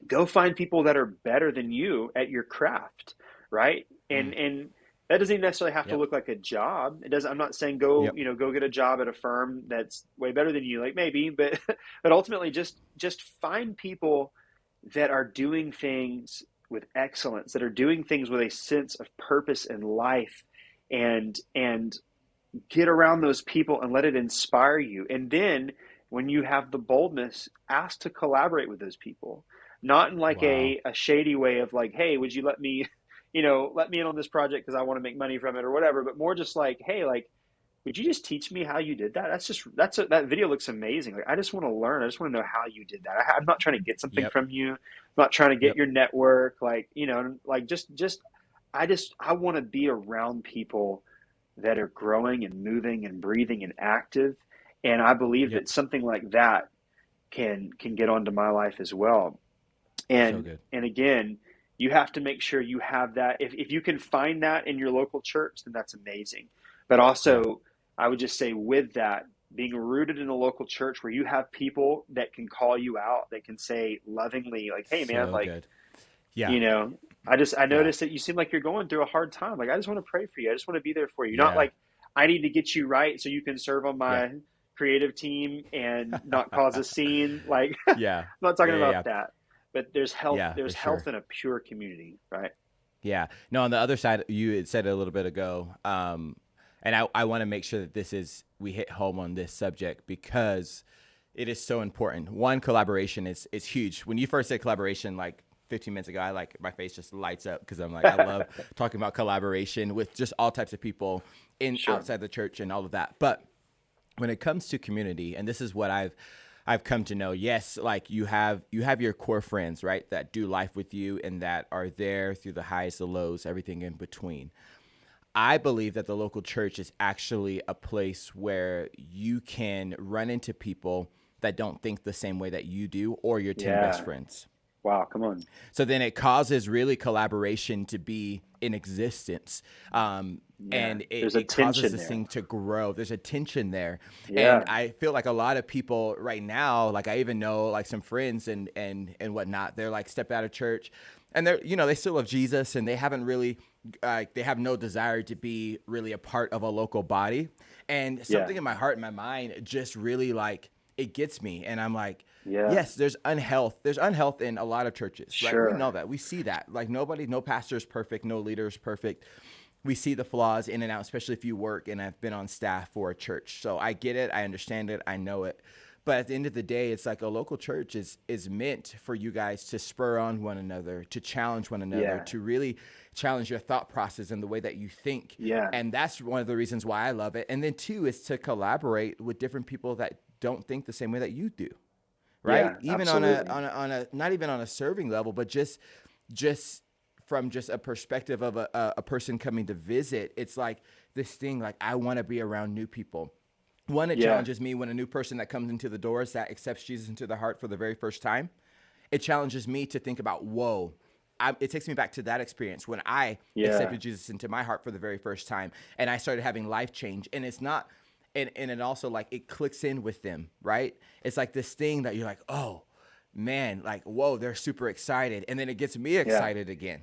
go find people that are better than you at your craft, right? Mm. And that doesn't necessarily have to Yep. look like a job. It doesn't. I'm not saying go, Yep. go get a job at a firm that's way better than you, like, maybe, but but ultimately, just find people that are doing things with excellence, that are doing things with a sense of purpose in life, and get around those people and let it inspire you. And then, when you have the boldness, ask to collaborate with those people, not in like Wow. a shady way of like, hey, would you let me, let me in on this project because I want to make money from it or whatever, but more just like, hey, like, would you just teach me how you did that? That video looks amazing. Like, I just want to learn. I just want to know how you did that. I'm not trying to get something Yep. from you. I'm not trying to get Yep. your network. Like, like, I want to be around people that are growing and moving and breathing and active. And I believe Yep. that something like that can get onto my life as well. So And good. again, you have to make sure you have that. If you can find that in your local church, then that's amazing. But Yeah. also, I would just say with that, being rooted in a local church where you have people that can call you out, that can say lovingly, like, hey, man, So like, good. Yeah. you know, I Yeah. noticed that you seem like you're going through a hard time. Like, I just want to pray for you. I just want to be there for you. Not Yeah. like I need to get you right so you can serve on Yeah. my creative team and not cause a scene. Like, I'm Yeah. not talking Yeah. about Yeah. that. But there's health. Yeah, for There's health sure. in a pure community, right? Yeah. No, on the other side, you had said it a little bit ago, and I want to make sure that we hit home on this subject because it is so important. One, collaboration is huge. When you first said collaboration, like 15 minutes ago, my face just lights up because I'm like, I love talking about collaboration with just all types of people in Sure. outside the church and all of that. But when it comes to community, and this is what I've come to know. Yes, like you have your core friends, right, that do life with you and that are there through the highs, the lows, everything in between. I believe that the local church is actually a place where you can run into people that don't think the same way that you do or your 10 best Yeah. friends. Wow. Come on. So then it causes really collaboration to be in existence. Yeah. And it, There's a it causes tension this there. thing to grow. There's a tension there. And Yeah. I feel like a lot of people right now, like I even know like some friends and whatnot, they're like stepped out of church and they're, they still love Jesus and they haven't really, they have no desire to be really a part of a local body. And Yeah. something in my heart and my mind just really like, it gets me. And I'm like, Yeah. yes, there's unhealth. There's unhealth in a lot of churches, right? We know Sure. that. We see that. Like no pastor is perfect, no leader is perfect. We see the flaws in and out, especially if you work and I've been on staff for a church. So I get it, I understand it, I know it. But at the end of the day, it's like a local church is meant for you guys to spur on one another, to challenge one another, Yeah. to really challenge your thought process and the way that you think. Yeah. And that's one of the reasons why I love it. And then two is to collaborate with different people that don't think the same way that you do, right? Yeah. Even on a Absolutely. on a on a not even on a serving level, but just from just a perspective of a person coming to visit, it's like this thing like I want to be around new people. One, it Yeah. challenges me when a new person that comes into the doors that accepts Jesus into their heart for the very first time. It challenges me to think about, whoa, it takes me back to that experience when I Yeah. accepted Jesus into my heart for the very first time and I started having life change. And it's not, and it also like it clicks in with them, right? It's like this thing that you're like, oh man, like, whoa, they're super excited. And then it gets me Yeah. excited again.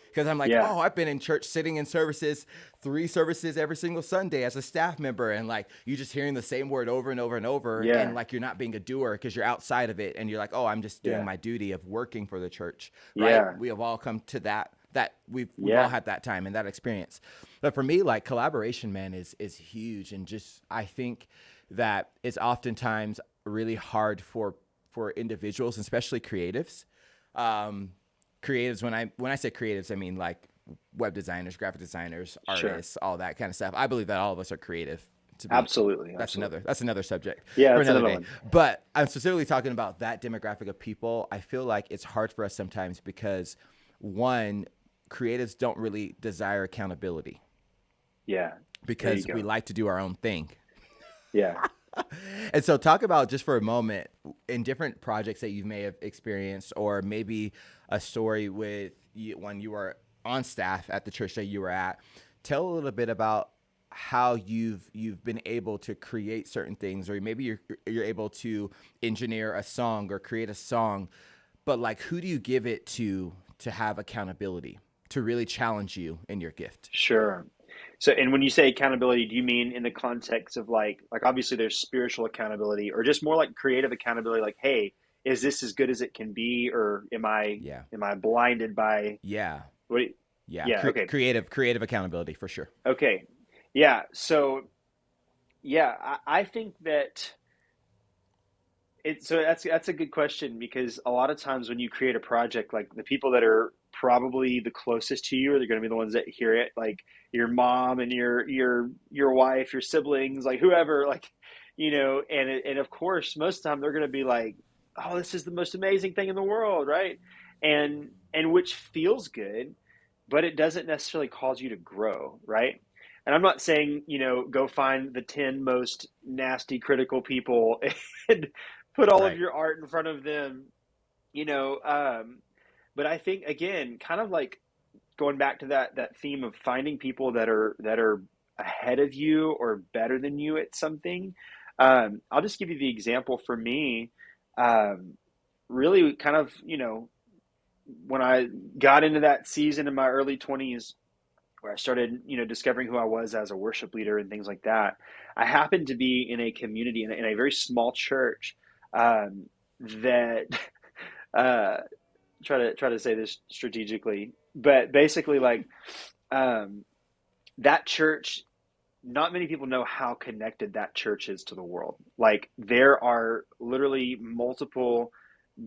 Because I'm like, Yeah. oh, I've been in church sitting in services, 3 services every single Sunday as a staff member. And like, you just hearing the same word over and over and over. And Yeah. like, you're not being a doer because you're outside of it. And you're like, oh, I'm just doing Yeah. my duty of working for the church, right? Yeah. We have all come to that we've all Yeah. had that time and that experience. But for me, like collaboration, man, is huge. And just, I think that it's oftentimes really hard for individuals, especially creatives. Um, Creatives, when I say creatives, I mean like web designers, graphic designers, Sure. artists, all that kind of stuff. I believe that all of us are creative. To be Absolutely. That's Absolutely. another subject Yeah. for That's another another day. one. But I'm specifically talking about that demographic of people. I feel like it's hard for us sometimes because one, creatives don't really desire accountability Yeah. There you because we go. like to do our own thing. Yeah. And so talk about just for a moment in different projects that you may have experienced or maybe a story with you when you were on staff at the church that you were at. Tell a little bit about how you've been able to create certain things or maybe you're able to engineer a song or create a song, but like who do you give it to have accountability, to really challenge you in your gift? Sure. So, and when you say accountability, do you mean in the context of like obviously there's spiritual accountability or just more like creative accountability? Like, hey, is this as good as it can be, or Yeah. am I blinded by Yeah. what? Yeah. Yeah. Okay. Creative accountability for sure. Okay. Yeah. So yeah, I think that that's a good question because a lot of times when you create a project, like the people that are probably the closest to you are going to be the ones that hear it, like your mom and your wife, your siblings, like whoever, like and of course most of the time they're going to be like, oh, this is the most amazing thing in the world, right? And which feels good, but it doesn't necessarily cause you to grow, right? And I'm not saying, go find the 10 most nasty critical people and put all of Right. your art in front of them, you know. But I think again, kind of like going back to that theme of finding people that are ahead of you or better than you at something. I'll just give you the example for me. Um, Really, kind of, when I got into that season in my early 20s, where I started, discovering who I was as a worship leader and things like that. I happened to be in a community in a very small church that uh, try to say this strategically, but basically, like, um, that church, not many people know how connected that church is to the world. Like, there are literally multiple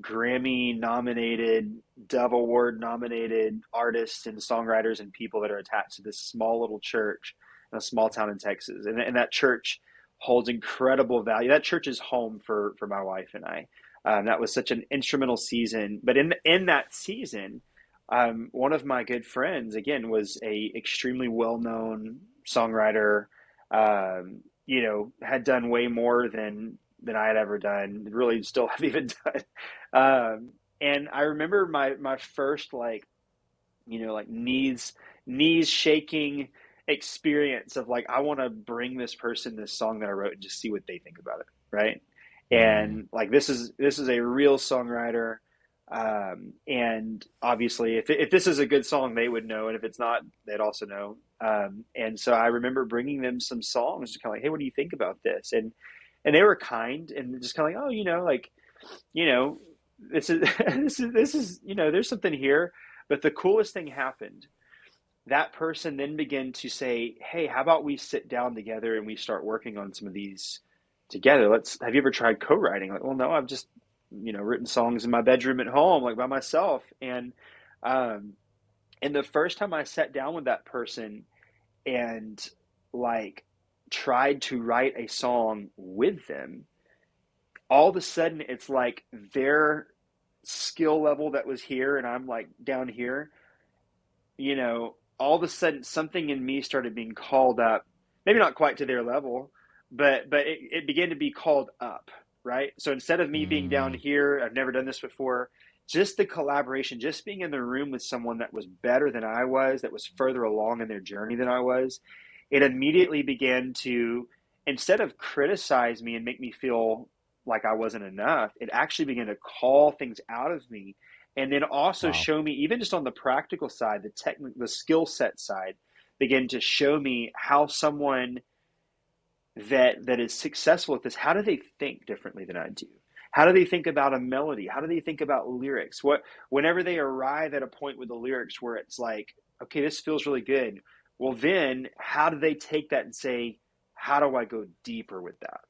Grammy nominated, Dove Award nominated artists and songwriters and people that are attached to this small little church in a small town in Texas. And that church holds incredible value. That church is home for my wife and I. That was such an instrumental season. But in that season, one of my good friends, again, was a extremely well known songwriter. Had done way more than I had ever done. Really, still have even done. And I remember my first, like, like knees shaking experience of, like, I want to bring this person this song that I wrote and just see what they think about it, right? Mm. And, like, this is a real songwriter, and obviously if this is a good song they would know, and if it's not they'd also know. And so I remember bringing them some songs, just kind of like, hey, what do you think about this? And they were kind and just kind of like, oh, like, you know, this is this is there's something here. But the coolest thing happened. That person then began to say, hey, how about we sit down together and we start working on some of these together? Have you ever tried co-writing? Like, well, no, I've just, written songs in my bedroom at home, like, by myself. Um, and the first time I sat down with that person and, like, tried to write a song with them, all of a sudden it's like their skill level that was here and I'm, like, down here, all of a sudden something in me started being called up, maybe not quite to their level, but it began to be called up, right? So instead of me being down Mm. here, I've never done this before, just the collaboration, just being in the room with someone that was better than I was, that was further along in their journey than I was, it immediately began to, instead of criticize me and make me feel like I wasn't enough, it actually began to call things out of me, and then also Wow. show me, even just on the practical side, the skill set side, begin to show me how someone that is successful at this, how do they think differently than I do? How do they think about a melody? How do they think about lyrics? Whenever they arrive at a point with the lyrics where it's like, okay, this feels really good. Well, then how do they take that and say, how do I go deeper with that?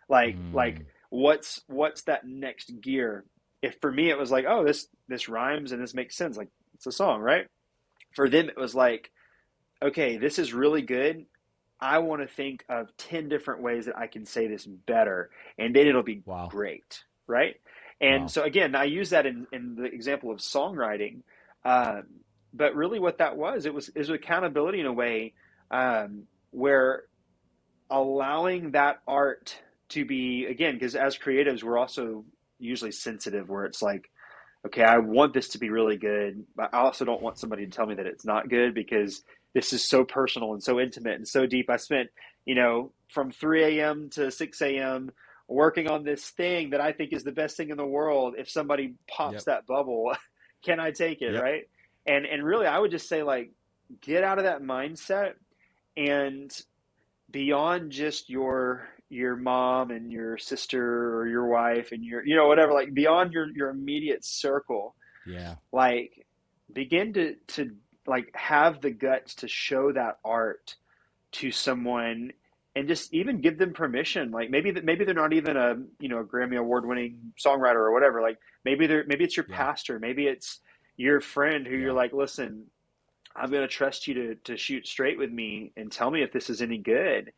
Like, Mm. what's that next gear? If for me it was like, oh, this rhymes and this makes sense, like, it's a song, right? For them it was like, okay, this is really good. I want to think of 10 different ways that I can say this better, and then it'll be Wow. great, right? And Wow. so, again, I use that in the example of songwriting. Um, but really, what that was, it was accountability in a way, where allowing that art to be, again, because as creatives, we're also usually sensitive, where it's like, okay, I want this to be really good, but I also don't want somebody to tell me that it's not good, because this is so personal and so intimate and so deep. I spent, from 3 a.m. to 6 a.m. working on this thing that I think is the best thing in the world. If somebody pops Yep. that bubble, can I take it, Yep. right? And really, I would just say, like, get out of that mindset, and beyond just your mom and your sister or your wife and your, whatever, like, beyond your immediate circle, Yeah. like, begin to like have the guts to show that art to someone, and just even give them permission. Like, maybe they're not even a Grammy award winning songwriter or whatever. Like, maybe it's your Yeah. pastor, maybe it's your friend who you're Yeah. like, listen, I'm going to trust you to shoot straight with me and tell me if this is any good.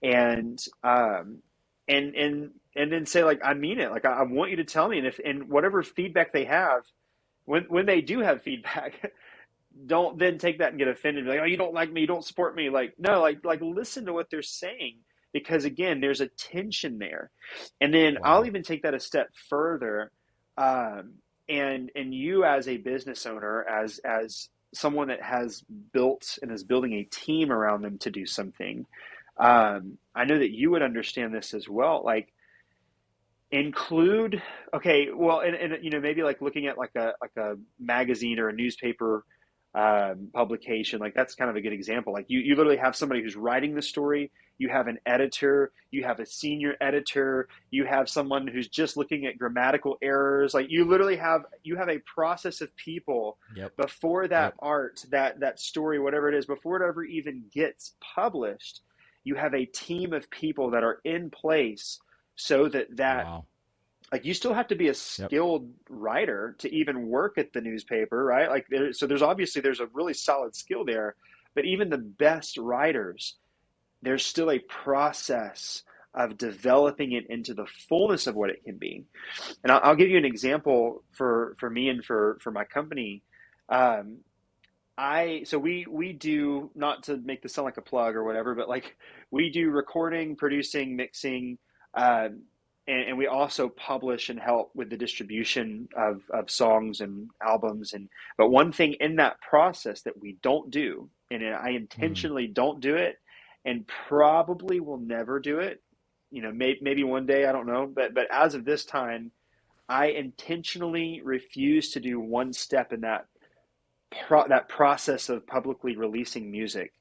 And um and and and then say, like, I mean it, like, I want you to tell me. And whatever feedback they have, when they do have feedback, don't then take that and get offended and be like, oh, you don't like me, you don't support me. Like, no, like, listen to what they're saying, because, again, there's a tension there. And then I'll Wow. even take that a step further, um, and you as a business owner, as someone that has built and is building a team around them to do something, I know that you would understand this as well. Like, include, okay, well, and maybe like looking at like a magazine or a newspaper publication, like that's kind of a good example. Like you literally have somebody who's writing the story, you have an editor, you have a senior editor, you have someone who's just looking at grammatical errors. Like you have a process of people Yep. before that Yep. art, that story, whatever it is, before it ever even gets published. You have a team of people that are in place so that Wow. like you still have to be a Yep. skilled writer to even work at the newspaper, right? Like so there's a really solid skill there, but even the best writers, there's still a process of developing it into the fullness of what it can be. And I'll give you an example for me and for my company. Um, we do, not to make this sound like a plug or whatever, but like we do recording, producing, mixing, um, and we also publish and help with the distribution of songs and albums. And but one thing in that process that we don't do, and I Mm. intentionally don't do it, and probably will never do it. Maybe one day, I don't know, but as of this time, I intentionally refuse to do one step in that process of publicly releasing music.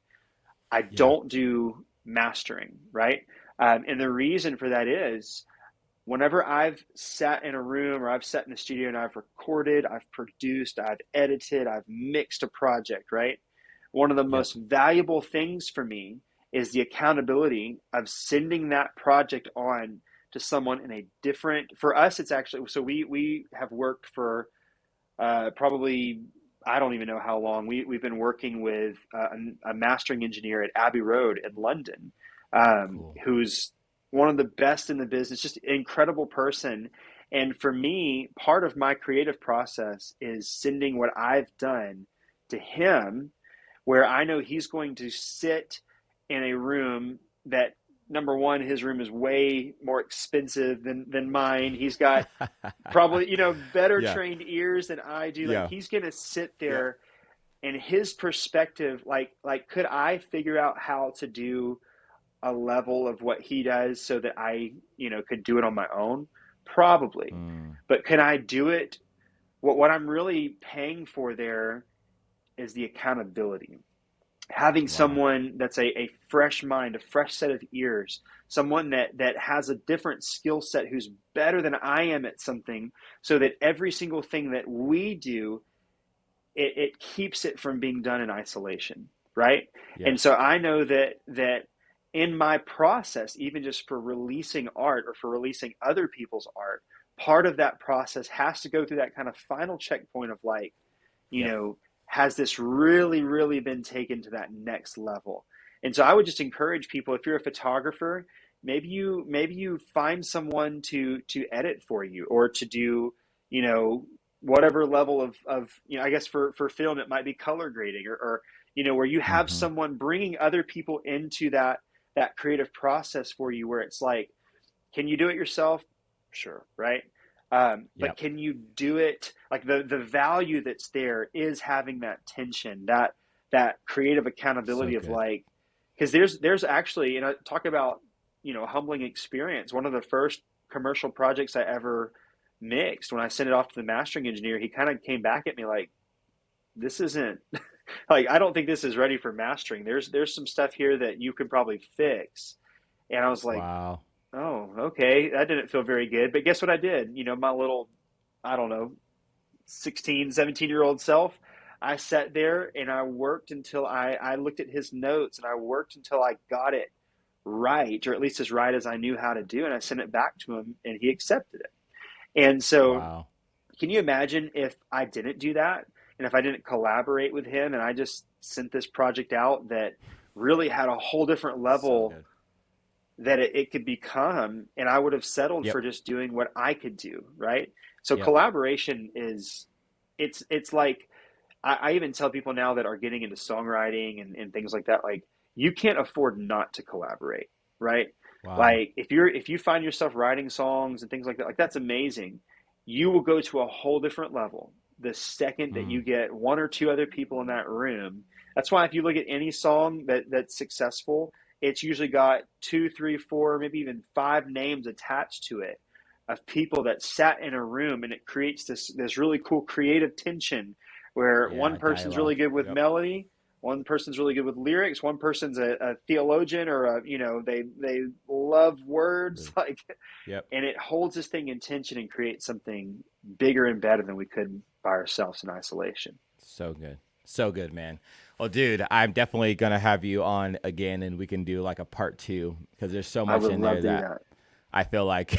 I Yeah. don't do mastering, right? And the reason for that is whenever I've sat in a room or I've sat in the studio and I've recorded, I've produced, I've edited, I've mixed a project, right? One of the Yep. most valuable things for me is the accountability of sending that project on to someone in a different, for us, it's actually, so we have worked for probably, I don't even know how long. We've been working with a mastering engineer at Abbey Road in London, Cool. who's one of the best in the business, just an incredible person. And for me, part of my creative process is sending what I've done to him, where I know he's going to sit in a room that, number one, his room is way more expensive than mine. He's got probably better Yeah. trained ears than I do. Like Yeah. he's gonna sit Yeah. there and his perspective, like could I figure out how to do a level of what he does so that I could do it on my own? Probably. Mm. But can I do it? What I'm really paying for there is the accountability, having Wow. someone that's a fresh mind, a fresh set of ears, someone that has a different skill set, who's better than I am at something, so that every single thing that we do, it keeps it from being done in isolation, right? Yep. And so I know that in my process, even just for releasing art or for releasing other people's art, part of that process has to go through that kind of final checkpoint of like, you Yep. know, has this really, really been taken to that next level? And so I would just encourage people, if you're a photographer, maybe you find someone to edit for you, or to do, you know, whatever level of I guess for film it might be color grading, or where you have Mm-hmm. someone bringing other people into that creative process for you, where it's like, can you do it yourself? Sure, right? But Yep. can you do it? Like the value that's there is having that tension, that creative So accountability of good. like, because there's actually, talk about humbling experience. One of the first commercial projects I ever mixed, when I sent it off to the mastering engineer, he kind of came back at me like, this isn't like, I don't think this is ready for mastering. There's some stuff here that you could probably fix. And I was like, Wow. oh, okay. That didn't feel very good. But guess what I did? My little, I don't know, 16, 17-year-old self, I sat there and I worked until I looked at his notes, and I worked until I got it right, or at least as right as I knew how to do. And I sent it back to him and he accepted it. And so, Wow. can you imagine if I didn't do that? And if I didn't collaborate with him and I just sent this project out that really had a whole different So level good. that it could become, and I would have settled Yep. for just doing what I could do, right? So Yep. collaboration is, it's like, I even tell people now that are getting into songwriting and things like that, like, you can't afford not to collaborate, right? Wow. Like if you find yourself writing songs and things like that, like that's amazing. you will go to a whole different level the second that Mm. you get one or two other people in that room. That's why if you look at any song that's successful, it's usually got two, three, four, maybe even five names attached to it of people that sat in a room, and it creates this really cool creative tension where one Yeah, person's really dialogue. good with Yep. melody, one person's really good with lyrics, one person's a theologian, or they love words like, Yep. and it holds this thing in tension and creates something bigger and better than we could by ourselves in isolation. So good. So good, man. Well, dude, I'm definitely going to have you on again and we can do like a part 2 because there's so I much would in love there to do that that. I feel like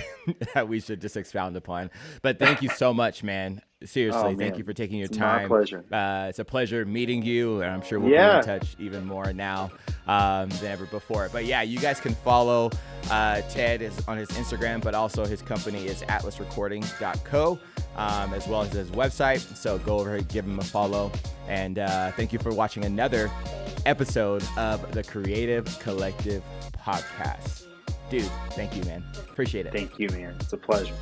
that we should just expound upon. But thank you so much, man. Oh Seriously, thank you man, for taking your it's my time. pleasure. It's a pleasure meeting you, and I'm sure we'll be in Yeah. touch even more now than ever before. But yeah, you guys can follow Ted is on his Instagram, but also his company is atlasrecording.co, as well as his website. So go over and give him a follow. And thank you for watching another episode of the Creative Collective Podcast. Dude, thank you, man. Appreciate it. Thank you, man. It's a pleasure.